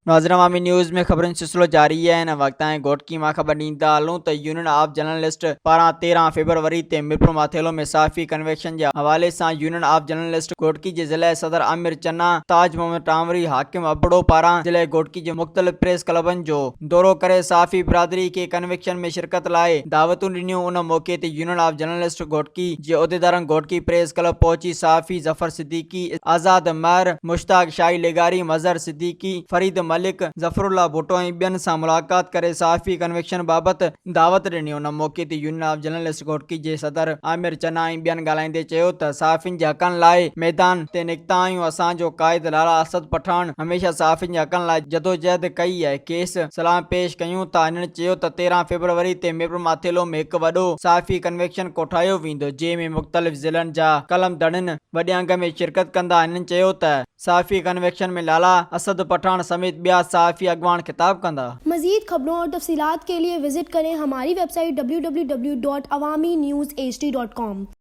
नाज़रीन, अवामी न्यूज़ में ख़बरुनि सिलसिलो जारी है। इन वक्त घोटकी मां ख़बर ॾींदा हलूं त यूनियन ऑफ जर्नलिस्ट पारां 13 फरवरी ते मिरपुर माथेलो में साफ़ी कन्वेंशन जे हवाले सां यूनियन ऑफ जर्नलिस्ट घोटकी जे ज़िले सदर आमिर चन्ना, ताज मोहम्मद टांवरी, हाकिम अबड़ो पारां ज़िले घोटकी जे मुख़्तलिफ़ प्रेस क्लबनि जो दौरो करे साफ़ी बिरादरी के कन्वेंशन में शिरकत लाइ दावतूं ॾिनियूं। उन मौके ते यूनियन ऑफ जर्नलिस्ट घोटकी जे उहिदेदारनि घोटकी प्रेस क्लब पहुची साफ़ी ज़फ़र सिद्दीकी, आज़ाद महर, मुश्ताक शाही लेगारी, मज़हर सिद्दीकी, फरीद मलिक, ज़फ़रुल्लाह भुट्टो ऐं ॿियनि सां मुलाक़ात करे साफ़ी कन्वेंशन बाबति दावत ॾिनी। उन मौके ते यूनियन ऑफ जर्नलिस्ट घोटकी जे सदर आमिर चन्ना ऐं ॿियनि ॻाल्हाईंदे चयो त साफ़ियुनि जे हक़नि लाइ मैदान ते निकिता आहियूं। असांजो क़ाइद लाला असद पठान हमेशह साफ़ियुनि जे हक़नि लाइ जदोजहद कई आहे। केस सलाम पेश कयूं था। हिननि चयो त 13 फरवरी ते मिरपुर माथेलो में हिकु वॾो साफ़ी कन्वेंशन कोठायो वेंदो, जंहिंमें मुख़्तलिफ़ ज़िलनि जा कलमदड़नि वॾे अंग में शिरकत कंदा। हिननि चयो त साफ़ी कन्वेंशन में लाला असद पठान समेत ॿिया साफ़ी अगवान खिताब कंदा। मज़ीद खबरों और तफसीलात के लिए विजिट करें हमारी वेबसाइट www.awamiNewsHD.com।